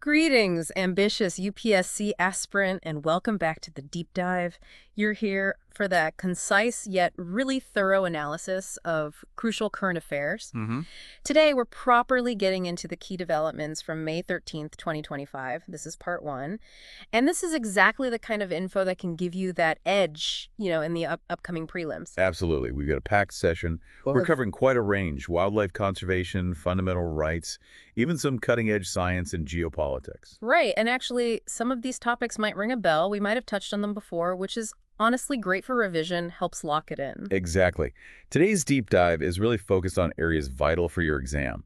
Greetings, ambitious UPSC aspirant, and welcome back to the deep dive. You're here for that concise yet really thorough analysis of crucial current affairs. Today, we're properly getting into the key developments from May 13th, 2025. This is part one. And this is exactly the kind of info that can give you that edge, in the upcoming prelims. Absolutely. We've got a packed session. We're covering quite a range: wildlife conservation, fundamental rights, even some cutting-edge science and geopolitics. Right, and actually, some of these topics might ring a bell. We might have touched on them before, which is honestly great for revision, helps lock it in. Exactly. Today's deep dive is really focused on areas vital for your exam.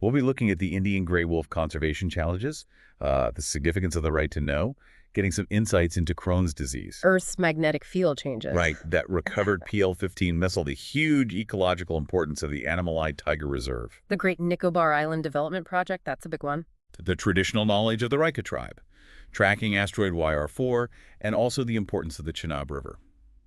We'll be looking at the Indian gray wolf conservation challenges, the significance of the right to know, getting some insights into Crohn's disease. Earth's magnetic field changes. Right, that recovered PL-15 missile, the huge ecological importance of the Anamalai Tiger Reserve. The Great Nicobar Island Development Project, that's a big one. The traditional knowledge of the Raika Tribe, tracking Asteroid YR4, and also the importance of the Chenab River.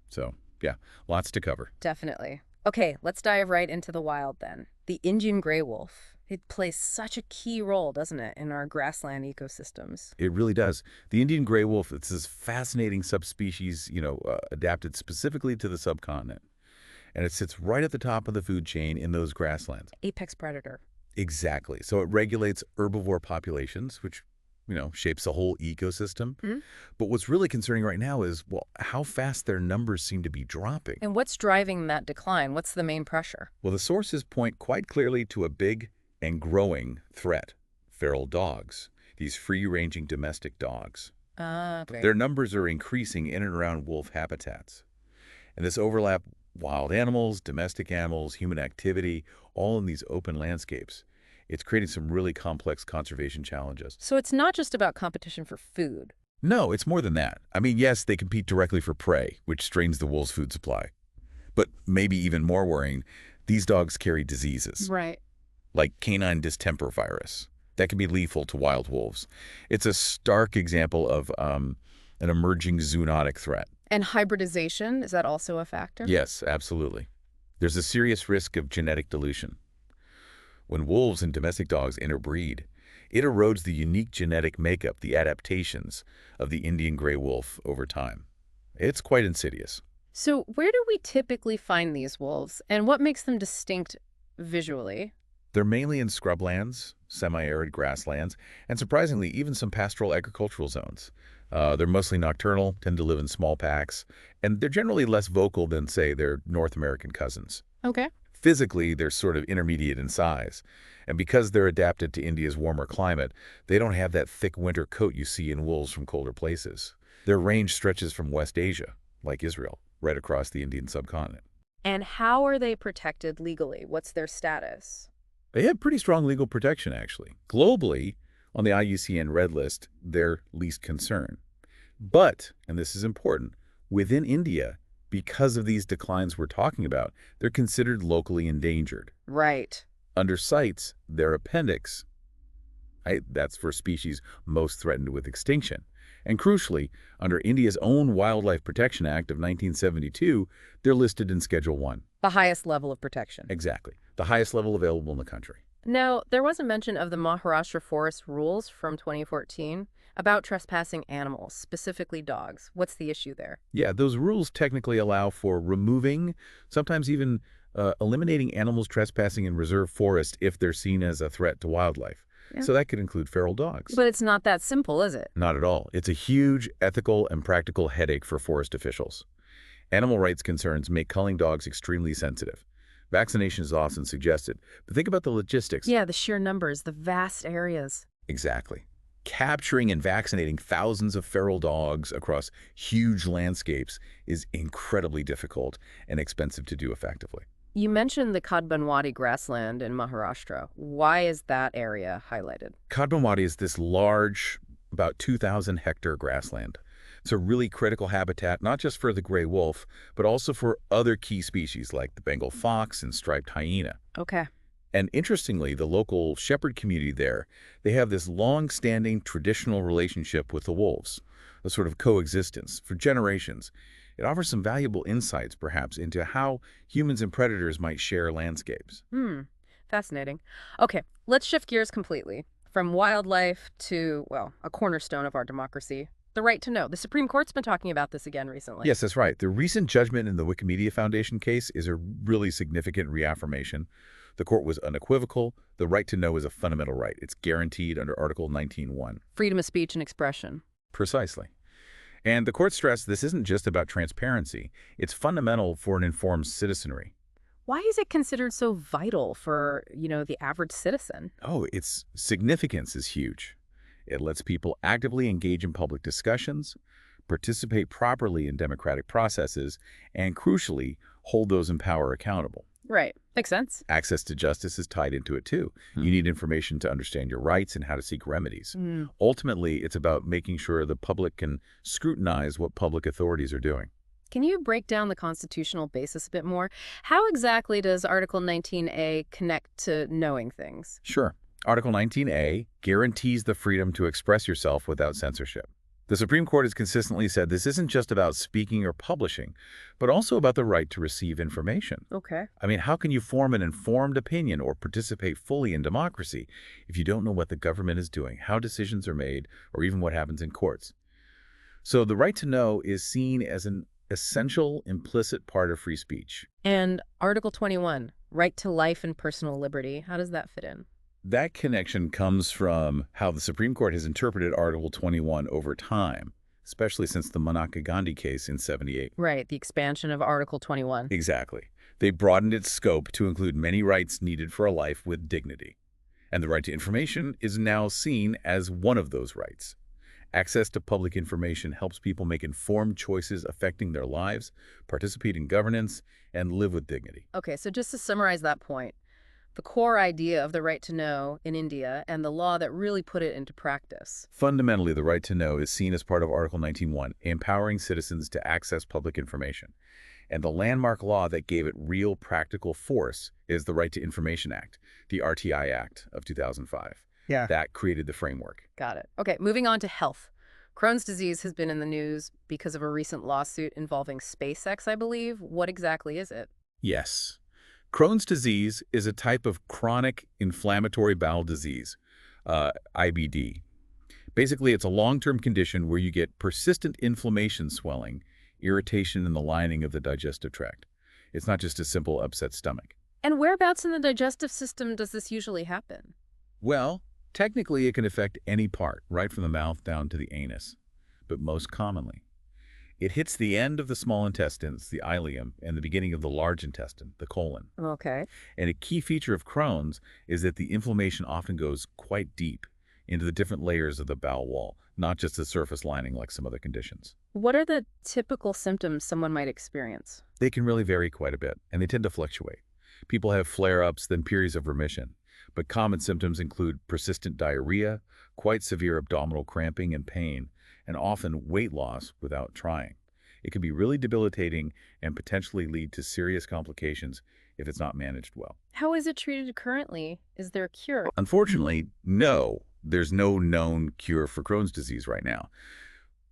So, yeah, lots to cover. Definitely. Okay, let's dive right into the wild then. The Indian gray wolf. It plays such a key role, doesn't it, in our grassland ecosystems? It really does. The Indian gray wolf, it's this fascinating subspecies, adapted specifically to the subcontinent. And it sits right at the top of the food chain in those grasslands. Apex predator. Exactly. So it regulates herbivore populations, which, shapes the whole ecosystem. But what's really concerning right now is, well, how fast their numbers seem to be dropping. And what's driving that decline? What's the main pressure? Well, the sources point quite clearly to a big and growing threat: feral dogs, these free-ranging domestic dogs. Okay. Their numbers are increasing in and around wolf habitats. And this overlap wild animals, domestic animals, human activity, all in these open landscapes. It's creating some really complex conservation challenges. So it's not just about competition for food. No, it's more than that. I mean, yes, they compete directly for prey, which strains the wolf's food supply. But maybe even more worrying, these dogs carry diseases. Right. Like canine distemper virus, that can be lethal to wild wolves. It's a stark example of an emerging zoonotic threat. And hybridization, is that also a factor? Yes, absolutely. There's a serious risk of genetic dilution. When wolves and domestic dogs interbreed, it erodes the unique genetic makeup, the adaptations of the Indian gray wolf over time. It's quite insidious. So where do we typically find these wolves, and what makes them distinct visually? They're mainly in scrublands, semi-arid grasslands, and surprisingly, even some pastoral agricultural zones. They're mostly nocturnal, tend to live in small packs, and they're generally less vocal than, say, their North American cousins. Okay. Physically, they're sort of intermediate in size, and because they're adapted to India's warmer climate, they don't have that thick winter coat you see in wolves from colder places. Their range stretches from West Asia, like Israel, right across the Indian subcontinent. And how are they protected legally? What's their status? They have pretty strong legal protection, actually. Globally, on the IUCN Red List, they're least concern. But, and this is important, within India, because of these declines we're talking about, they're considered locally endangered. Right. Under CITES, they're appendix. That's for species most threatened with extinction. And crucially, under India's own Wildlife Protection Act of 1972, they're listed in Schedule 1. The highest level of protection. Exactly. The highest level available in the country. Now, there was a mention of the Maharashtra Forest Rules from 2014 about trespassing animals, specifically dogs. What's the issue there? Yeah, those rules technically allow for removing, sometimes even eliminating animals trespassing in reserve forest if they're seen as a threat to wildlife. Yeah. So that could include feral dogs. But it's not that simple, is it? Not at all. It's a huge ethical and practical headache for forest officials. Animal rights concerns make culling dogs extremely sensitive. Vaccination is often suggested, but think about the logistics. Yeah, the sheer numbers, the vast areas. Exactly. Capturing and vaccinating thousands of feral dogs across huge landscapes is incredibly difficult and expensive to do effectively. You mentioned the Kadbanwadi grassland in Maharashtra. Why is that area highlighted? Kadbanwadi is this large, about 2,000-hectare grassland. It's a really critical habitat, not just for the gray wolf, but also for other key species like the Bengal fox and striped hyena. Okay. And interestingly, the local shepherd community there, they have this long-standing traditional relationship with the wolves, a sort of coexistence for generations. It offers some valuable insights, perhaps, into how humans and predators might share landscapes. Fascinating. Okay, let's shift gears completely. From wildlife to, well, a cornerstone of our democracy, the right to know. The Supreme Court's been talking about this again recently. Yes, that's right. The recent judgment in the Wikimedia Foundation case is a really significant reaffirmation. The court was unequivocal. The right to know is a fundamental right. It's guaranteed under Article 19(1). Freedom of speech and expression. Precisely. And the court stressed this isn't just about transparency. It's fundamental for an informed citizenry. Why is it considered so vital for, the average citizen? Oh, its significance is huge. It lets people actively engage in public discussions, participate properly in democratic processes, and crucially, hold those in power accountable. Right. Makes sense. Access to justice is tied into it, too. You need information to understand your rights and how to seek remedies. Ultimately, it's about making sure the public can scrutinize what public authorities are doing. Can you break down the constitutional basis a bit more? How exactly does Article 19A connect to knowing things? Sure. Article 19A guarantees the freedom to express yourself without censorship. The Supreme Court has consistently said this isn't just about speaking or publishing, but also about the right to receive information. Okay. I mean, how can you form an informed opinion or participate fully in democracy if you don't know what the government is doing, how decisions are made, or even what happens in courts? So the right to know is seen as an essential, implicit part of free speech. And Article 21, right to life and personal liberty, how does that fit in? That connection comes from how the Supreme Court has interpreted Article 21 over time, especially since the Manaka Gandhi case in '78. Right, the expansion of Article 21. Exactly. They broadened its scope to include many rights needed for a life with dignity. And the right to information is now seen as one of those rights. Access to public information helps people make informed choices affecting their lives, participate in governance, and live with dignity. Okay, so just to summarize that point, the core idea of the right to know in India and the law that really put it into practice. Fundamentally, the right to know is seen as part of Article 19(1), empowering citizens to access public information. And the landmark law that gave it real practical force is the Right to Information Act, the RTI Act of 2005. Yeah. That created the framework. Got it. Okay, moving on to health. Crohn's disease has been in the news because of a recent lawsuit involving SpaceX, I believe. What exactly is it? Yes. Crohn's disease is a type of chronic inflammatory bowel disease, IBD. Basically, it's a long-term condition where you get persistent inflammation, swelling, irritation in the lining of the digestive tract. It's not just a simple upset stomach. And whereabouts in the digestive system does this usually happen? Well, technically it can affect any part, right from the mouth down to the anus, but most commonly. It hits the end of the small intestines, the ileum, and the beginning of the large intestine, the colon. Okay. And a key feature of Crohn's is that the inflammation often goes quite deep into the different layers of the bowel wall, not just the surface lining like some other conditions. What are the typical symptoms someone might experience? They can really vary quite a bit, and they tend to fluctuate. People have flare-ups, then periods of remission. But common symptoms include persistent diarrhea, quite severe abdominal cramping and pain, and often weight loss without trying. It can be really debilitating and potentially lead to serious complications if it's not managed well. How is it treated currently? Is there a cure? Unfortunately, no. There's no known cure for Crohn's disease right now.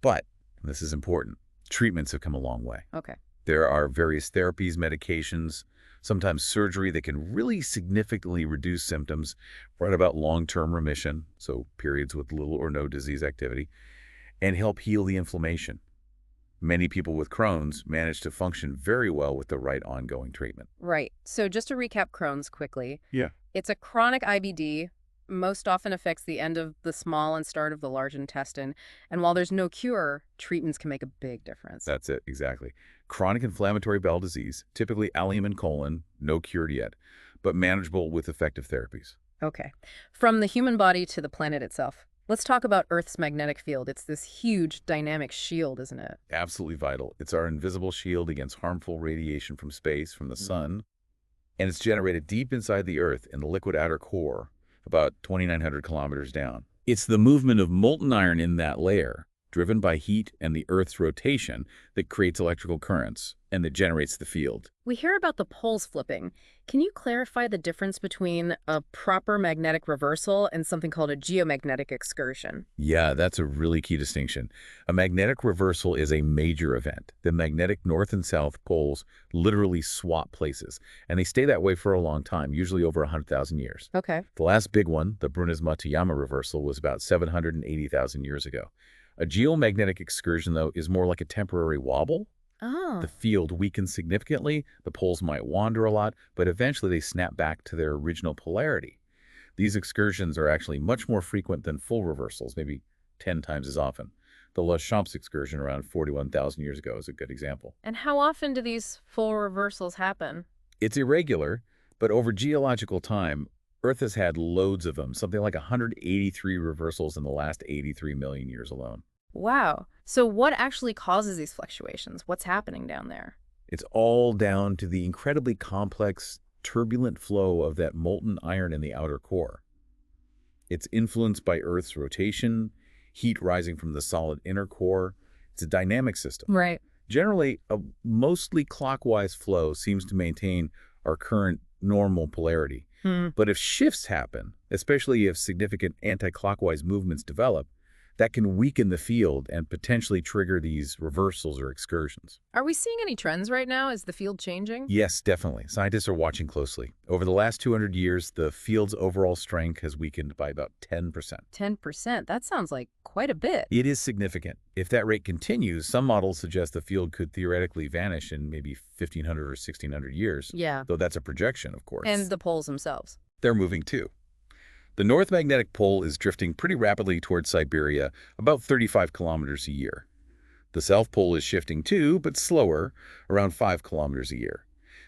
But, this is important, treatments have come a long way. Okay. There are various therapies, medications, sometimes surgery that can really significantly reduce symptoms, brought about long-term remission, so periods with little or no disease activity, and help heal the inflammation. Many people with Crohn's manage to function very well with the right ongoing treatment. Right. So just to recap Crohn's quickly. Yeah. It's a chronic IBD, most often affects the end of the small and start of the large intestine. And while there's no cure, treatments can make a big difference. That's it, exactly. Chronic inflammatory bowel disease, typically ileum and colon, no cured yet, but manageable with effective therapies. Okay. From the human body to the planet itself. Let's talk about Earth's magnetic field. It's this huge dynamic shield, isn't it? Absolutely vital. It's our invisible shield against harmful radiation from space, from the sun, and it's generated deep inside the Earth in the liquid outer core, about 2,900 kilometers down. It's the movement of molten iron in that layer, driven by heat and the Earth's rotation that creates electrical currents and that generates the field. We hear about the poles flipping. Can you clarify the difference between a proper magnetic reversal and something called a geomagnetic excursion? Yeah, that's a really key distinction. A magnetic reversal is a major event. The magnetic north and south poles literally swap places, and they stay that way for a long time, usually over 100,000 years. Okay. The last big one, the Brunhes-Matuyama reversal, was about 780,000 years ago. A geomagnetic excursion, though, is more like a temporary wobble. Oh. The field weakens significantly, the poles might wander a lot, but eventually they snap back to their original polarity. These excursions are actually much more frequent than full reversals, maybe 10 times as often. The La Champs excursion around 41,000 years ago is a good example. And how often do these full reversals happen? It's irregular, but over geological time, Earth has had loads of them, something like 183 reversals in the last 83 million years alone. Wow. So what actually causes these fluctuations? What's happening down there? It's all down to the incredibly complex, turbulent flow of that molten iron in the outer core. It's influenced by Earth's rotation, heat rising from the solid inner core. It's a dynamic system. Right. Generally, a mostly clockwise flow seems to maintain our current normal polarity. But if shifts happen, especially if significant anti-clockwise movements develop, that can weaken the field and potentially trigger these reversals or excursions. Are we seeing any trends right now? Is the field changing? Yes, definitely. Scientists are watching closely. Over the last 200 years, the field's overall strength has weakened by about 10%. 10%? That sounds like quite a bit. It is significant. If that rate continues, some models suggest the field could theoretically vanish in maybe 1,500 or 1,600 years. Yeah. Though that's a projection, of course. And the poles themselves. They're moving too. The North Magnetic Pole is drifting pretty rapidly towards Siberia, about 35 kilometers a year. The South Pole is shifting too, but slower, around 5 kilometers a year.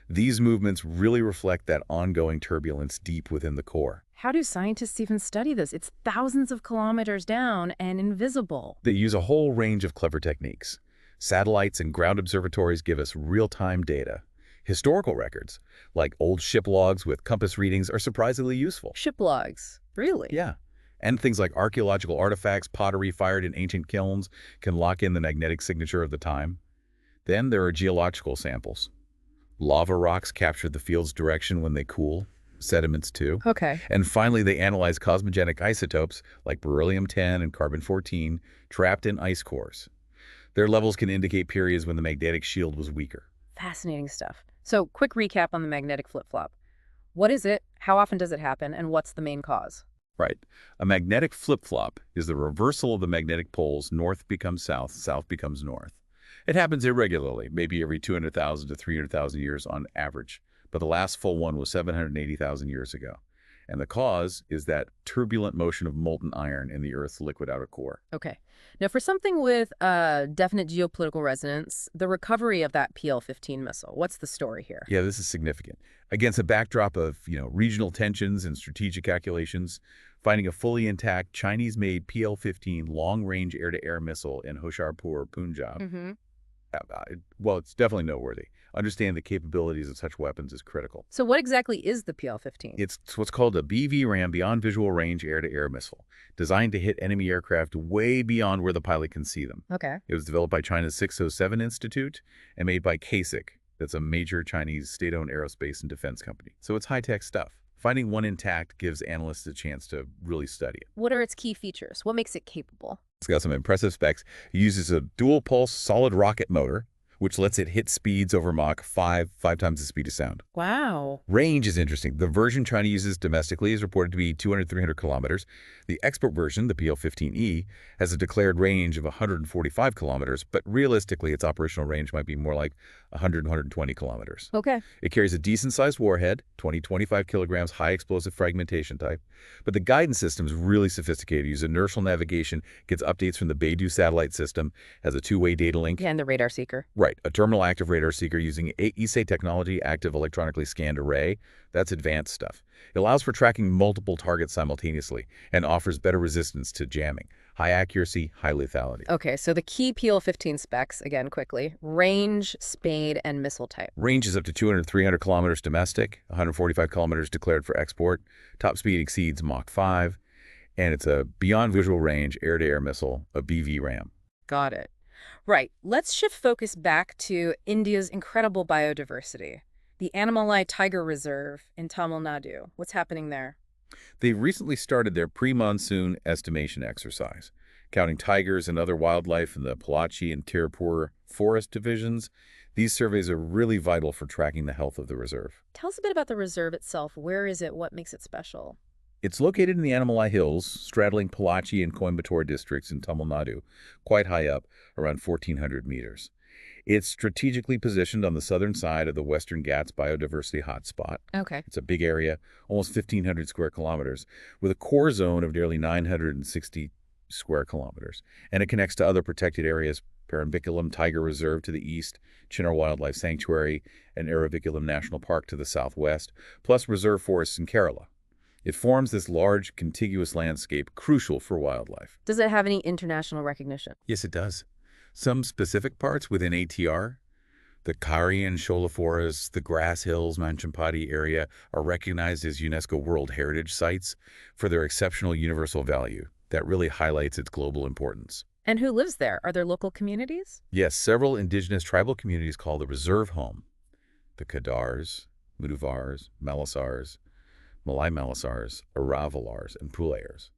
These movements really reflect that ongoing turbulence deep within the core. How do scientists even study this? It's thousands of kilometers down and invisible. They use a whole range of clever techniques. Satellites and ground observatories give us real-time data. Historical records, like old ship logs with compass readings, are surprisingly useful. Ship logs? Really? Yeah. And things like archaeological artifacts, pottery fired in ancient kilns, can lock in the magnetic signature of the time. Then there are geological samples. Lava rocks capture the field's direction when they cool, sediments too. Okay. And finally, they analyze cosmogenic isotopes like beryllium-10 and carbon-14 trapped in ice cores. Their levels can indicate periods when the magnetic shield was weaker. Fascinating stuff. So, quick recap on the magnetic flip-flop. What is it? How often does it happen? And what's the main cause? Right. A magnetic flip-flop is the reversal of the magnetic poles. North becomes south, south becomes north. It happens irregularly, maybe every 200,000 to 300,000 years on average. But the last full one was 780,000 years ago. And the cause is that turbulent motion of molten iron in the Earth's liquid outer core. Okay. Now, for something with definite geopolitical resonance, the recovery of that PL-15 missile, what's the story here? Yeah, this is significant. Against a backdrop of, regional tensions and strategic calculations, finding a fully intact Chinese-made PL-15 long-range air-to-air missile in Hoshiarpur, Punjab, well, it's definitely noteworthy. Understanding the capabilities of such weapons is critical. So what exactly is the PL-15? It's what's called a BVRAM, Beyond Visual Range Air-to-Air Missile, designed to hit enemy aircraft way beyond where the pilot can see them. Okay. It was developed by China's 607 Institute and made by CASIC. That's a major Chinese state-owned aerospace and defense company. So it's high-tech stuff. Finding one intact gives analysts a chance to really study it. What are its key features? What makes it capable? It's got some impressive specs. It uses a dual-pulse solid rocket motor, which lets it hit speeds over Mach 5 times the speed of sound. Wow. Range is interesting. The version China uses domestically is reported to be 200, 300 kilometers. The export version, the PL-15E, has a declared range of 145 kilometers, but realistically, its operational range might be more like 100, 120 kilometers. Okay. It carries a decent-sized warhead, 20-25 kilograms, high explosive fragmentation type. But the guidance system is really sophisticated. It uses inertial navigation, gets updates from the Beidou satellite system, has a two-way data link. Yeah, and the radar seeker. Right. A terminal active radar seeker using ESA technology, active electronically scanned array. That's advanced stuff. It allows for tracking multiple targets simultaneously and offers better resistance to jamming. High accuracy, high lethality. Okay, so the key PL-15 specs, again, quickly: range, speed, and missile type. Range is up to 200, 300 kilometers domestic, 145 kilometers declared for export. Top speed exceeds Mach 5, and it's a beyond visual range air-to-air missile, a BVRAM. Got it. Right. Let's shift focus back to India's incredible biodiversity. The Anamalai Tiger Reserve in Tamil Nadu. What's happening there? They recently started their pre-monsoon estimation exercise, counting tigers and other wildlife in the Palachi and Tirupur forest divisions. These surveys are really vital for tracking the health of the reserve. Tell us a bit about the reserve itself. Where is it? What makes it special? It's located in the Anamalai Hills, straddling Palachi and Coimbatore districts in Tamil Nadu, quite high up, around 1,400 meters. It's strategically positioned on the southern side of the Western Ghats biodiversity hotspot. Okay. It's a big area, almost 1,500 square kilometers, with a core zone of nearly 960 square kilometers. And it connects to other protected areas, Parambiculum Tiger Reserve to the east, Chenab Wildlife Sanctuary, and Araviculum National Park to the southwest, plus reserve forests in Kerala. It forms this large, contiguous landscape crucial for wildlife. Does it have any international recognition? Yes, it does. Some specific parts within ATR, the Kari and Shola forests, the Grass Hills, Manchampati area, are recognized as UNESCO World Heritage Sites for their exceptional universal value. That really highlights its global importance. And who lives there? Are there local communities? Yes, several indigenous tribal communities call the reserve home. The Kadars, Muduvars, Malasars, Malay Malasars, Aravalars, and Pulayars.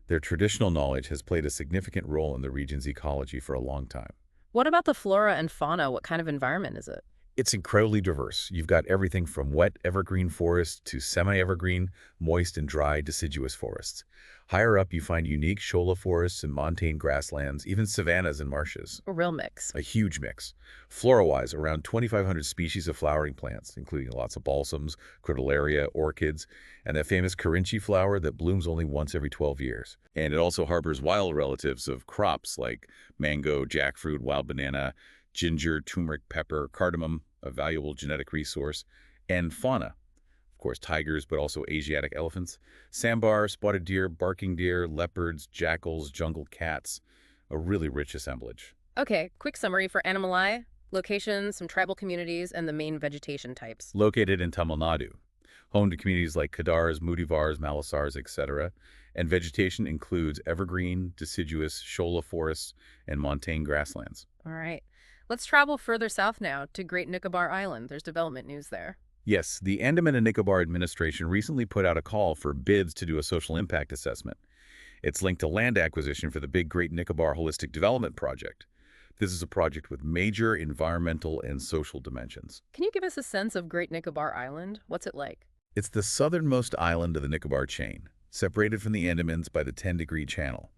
Their traditional knowledge has played a significant role in the region's ecology for a long time. What about the flora and fauna? What kind of environment is it? It's incredibly diverse. You've got everything from wet evergreen forests to semi-evergreen, moist and dry deciduous forests. Higher up, you find unique shola forests and montane grasslands, even savannas and marshes. A real mix. A huge mix. Flora-wise, around 2,500 species of flowering plants, including lots of balsams, crotalaria, orchids, and that famous Karinchi flower that blooms only once every 12 years. And it also harbors wild relatives of crops like mango, jackfruit, wild banana, ginger, turmeric, pepper, cardamom, a valuable genetic resource, and fauna. Of course, tigers, but also Asiatic elephants, sambar, spotted deer, barking deer, leopards, jackals, jungle cats, a really rich assemblage. Okay, quick summary for Anamalai. Locations, some tribal communities, and the main vegetation types. Located in Tamil Nadu, home to communities like Kadars, Mudivars, Malasars, etc., and vegetation includes evergreen, deciduous, shola forests, and montane grasslands. All right. Let's travel further south now to Great Nicobar Island. There's development news there. Yes, the Andaman and Nicobar administration recently put out a call for bids to do a social impact assessment. It's linked to land acquisition for the big Great Nicobar Holistic Development Project. This is a project with major environmental and social dimensions. Can you give us a sense of Great Nicobar Island? What's it like? It's the southernmost island of the Nicobar chain, separated from the Andamans by the 10-degree channel.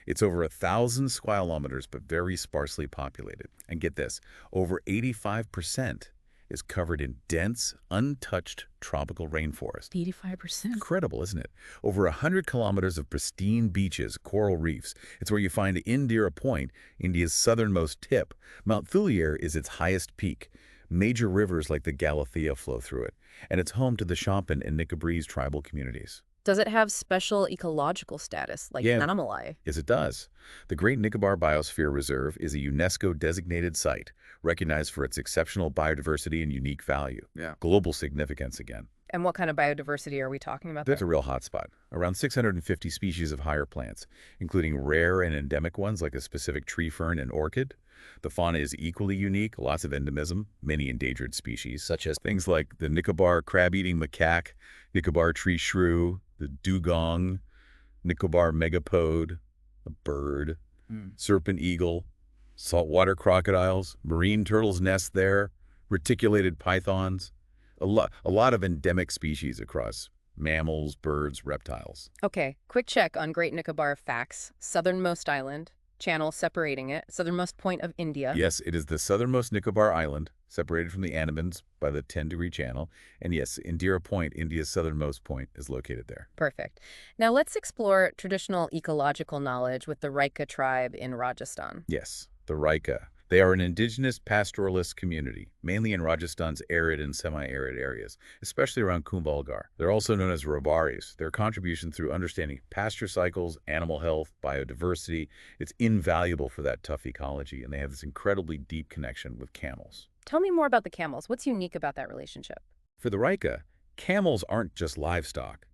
It's over 1,000 square kilometers, but very sparsely populated. And get this, over 85% is covered in dense, untouched tropical rainforest. 85%? Incredible, isn't it? Over 100 kilometers of pristine beaches, coral reefs. It's where you find Indira Point, India's southernmost tip. Mount Thulier is its highest peak. Major rivers like the Galathea flow through it. And it's home to the Shampan and Nicobarese tribal communities. Does it have special ecological status, like Anamalai? Yes, it does. The Great Nicobar Biosphere Reserve is a UNESCO-designated site, recognized for its exceptional biodiversity and unique value. Global significance again. And what kind of biodiversity are we talking about That's there? a real hotspot. Around 650 species of higher plants, including rare and endemic ones like a specific tree fern and orchid. The fauna is equally unique, lots of endemism, many endangered species, such as things like the Nicobar crab-eating macaque, Nicobar tree shrew, the dugong, Nicobar megapode, a bird, serpent eagle, saltwater crocodiles, marine turtles nest there, reticulated pythons, a lot of endemic species across mammals, birds, reptiles. Okay, quick check on Great Nicobar facts. Southernmost island, channel separating it, southernmost point of India. Yes, it is the southernmost Nicobar island, separated from the Andamans by the 10-degree channel. And yes, Indira Point, India's southernmost point, is located there. Perfect. Now let's explore traditional ecological knowledge with the Raika Tribe in Rajasthan. Yes, the Raika. They are an indigenous pastoralist community, mainly in Rajasthan's arid and semi-arid areas, especially around Kumbhalgarh. They're also known as Rabaris. Their contribution through understanding pasture cycles, animal health, biodiversity, it's invaluable for that tough ecology, and they have this incredibly deep connection with camels. Tell me more about the camels. What's unique about that relationship? For the Raika, camels aren't just livestock.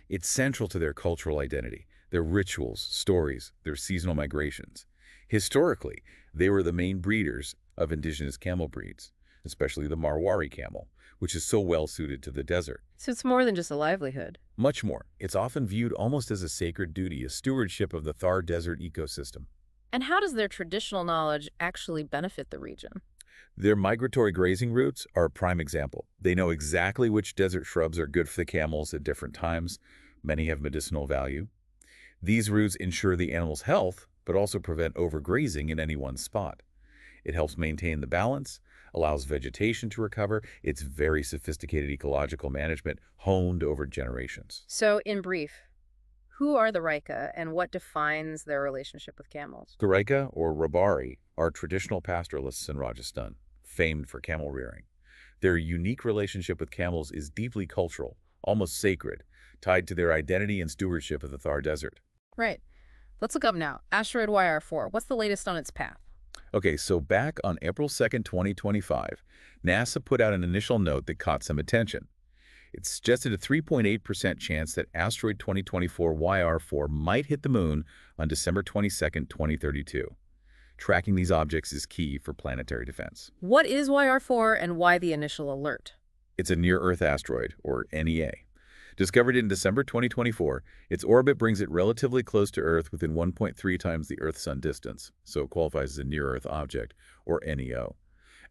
It's central to their cultural identity, their rituals, stories, their seasonal migrations. Historically, they were the main breeders of indigenous camel breeds, especially the Marwari camel, which is so well suited to the desert. So it's more than just a livelihood. Much more. It's often viewed almost as a sacred duty, a stewardship of the Thar Desert ecosystem. And how does their traditional knowledge actually benefit the region? Their migratory grazing routes are a prime example. They know exactly which desert shrubs are good for the camels at different times. Many have medicinal value. These routes ensure the animal's health, but also prevent overgrazing in any one spot. It helps maintain the balance, allows vegetation to recover. It's very sophisticated ecological management honed over generations. So, in brief, who are the Raika and what defines their relationship with camels? The Raika, or Rabari, are traditional pastoralists in Rajasthan, famed for camel rearing. Their unique relationship with camels is deeply cultural, almost sacred, tied to their identity and stewardship of the Thar Desert. Right. Let's look up now. Asteroid YR4. What's the latest on its path? Okay, so back on April 2nd, 2025, NASA put out an initial note that caught some attention. It suggested a 3.8% chance that asteroid 2024 YR4 might hit the moon on December 22nd, 2032. Tracking these objects is key for planetary defense. What is YR4 and why the initial alert? It's a near-Earth asteroid, or NEA. Discovered in December 2024, its orbit brings it relatively close to Earth within 1.3 times the Earth-Sun distance, so it qualifies as a near-Earth object, or NEO.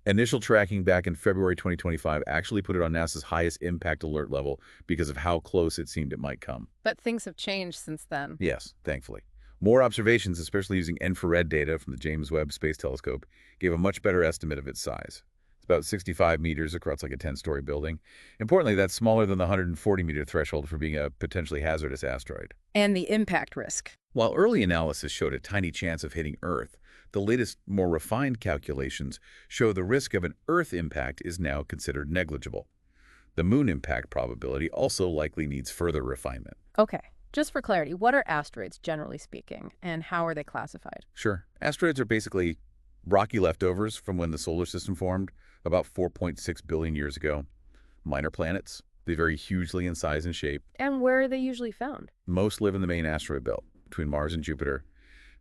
Initial tracking back in February 2025 actually put it on NASA's highest impact alert level because of how close it seemed it might come. But things have changed since then. Yes, thankfully. More observations, especially using infrared data from the James Webb Space Telescope, gave a much better estimate of its size. It's about 65 meters across like a 10-story building. Importantly, that's smaller than the 140-meter threshold for being a potentially hazardous asteroid. And the impact risk. While early analysis showed a tiny chance of hitting Earth, the latest, more refined calculations show the risk of an Earth impact is now considered negligible. The moon impact probability also likely needs further refinement. Okay. Just for clarity, what are asteroids, generally speaking, and how are they classified? Sure. Asteroids are basically rocky leftovers from when the solar system formed about 4.6 billion years ago. Minor planets. They vary hugely in size and shape. And where are they usually found? Most live in the main asteroid belt, between Mars and Jupiter.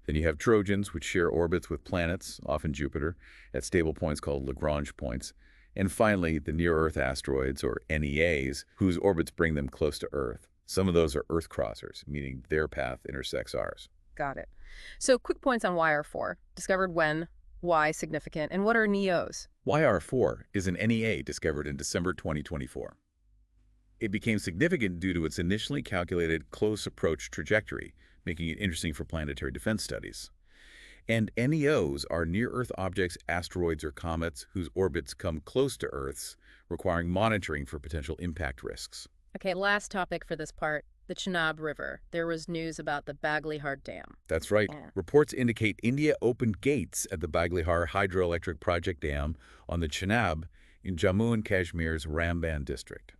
Then you have Trojans, which share orbits with planets, often Jupiter, at stable points called Lagrange points. And finally, the near-Earth asteroids, or NEAs, whose orbits bring them close to Earth. Some of those are Earth crossers, meaning their path intersects ours. Got it. So quick points on YR4. Discovered when, why significant, and what are NEOs? YR4 is an NEA discovered in December 2024. It became significant due to its initially calculated close approach trajectory, making it interesting for planetary defense studies. And NEOs are near-Earth objects, asteroids or comets, whose orbits come close to Earth's, requiring monitoring for potential impact risks. Okay, last topic for this part, the Chenab River. There was news about the Baglihar Dam. That's right. Yeah. Reports indicate India opened gates at the Baglihar Hydroelectric Project Dam on the Chenab in Jammu and Kashmir's Ramban district.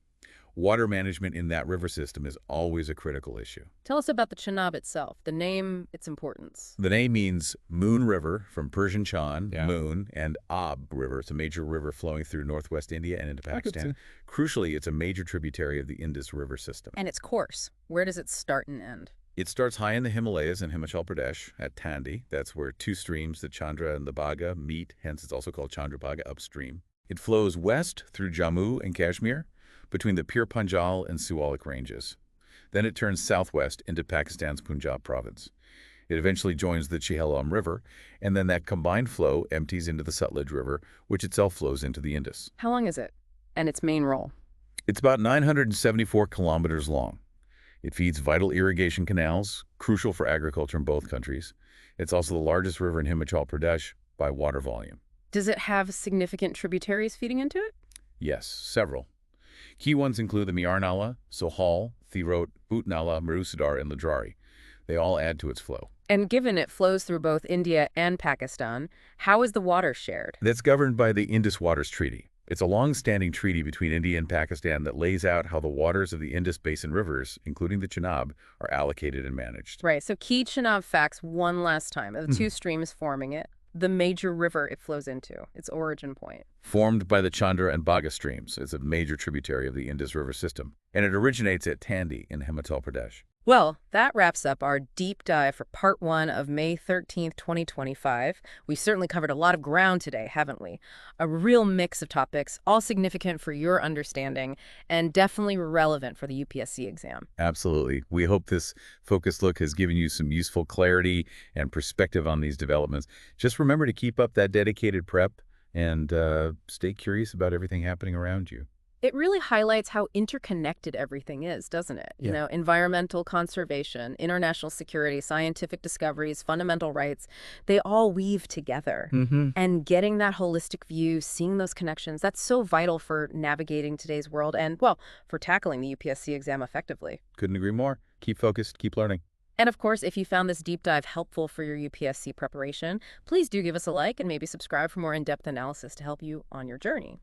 Water management in that river system is always a critical issue. Tell us about the Chenab itself, the name, its importance. The name means Moon River, from Persian Chan, Yeah. moon, and Ab River. It's a major river flowing through northwest India and into Pakistan. Crucially, it's a major tributary of the Indus River system. And its course. Where does it start and end? It starts high in the Himalayas in Himachal Pradesh at Tandi. That's where two streams, the Chandra and the Bhaga, meet. Hence, it's also called Chandrabhaga upstream. It flows west through Jammu and Kashmir, between the Pir Panjal and Siwalik ranges. Then it turns southwest into Pakistan's Punjab province. It eventually joins the Chehelm River, and then that combined flow empties into the Sutlej River, which itself flows into the Indus. How long is it? And its main role? It's about 974 kilometers long. It feeds vital irrigation canals, crucial for agriculture in both countries. It's also the largest river in Himachal Pradesh by water volume. Does it have significant tributaries feeding into it? Yes, several. Key ones include the Miarnala, Sohal, Thirot, Butnala, Marusadar, and Ladrari. They all add to its flow. And given it flows through both India and Pakistan, how is the water shared? That's governed by the Indus Waters Treaty. It's a long-standing treaty between India and Pakistan that lays out how the waters of the Indus Basin rivers, including the Chenab, are allocated and managed. Right, so key Chenab facts one last time. The two streams forming it, the major river it flows into, its origin point. Formed by the Chandra and Bhaga streams, it's a major tributary of the Indus River system, and it originates at Tandi in Himachal Pradesh. Well, that wraps up our deep dive for part 1 of May 13th, 2025. We certainly covered a lot of ground today, haven't we? A real mix of topics, all significant for your understanding and definitely relevant for the UPSC exam. Absolutely. We hope this focused look has given you some useful clarity and perspective on these developments. Just remember to keep up that dedicated prep and stay curious about everything happening around you. It really highlights how interconnected everything is, doesn't it? Yeah. Environmental conservation, international security, scientific discoveries, fundamental rights, they all weave together. Mm-hmm. And getting that holistic view, seeing those connections, that's so vital for navigating today's world and, well, for tackling the UPSC exam effectively. Couldn't agree more. Keep focused, keep learning. And of course, if you found this deep dive helpful for your UPSC preparation, please do give us a like and maybe subscribe for more in-depth analysis to help you on your journey.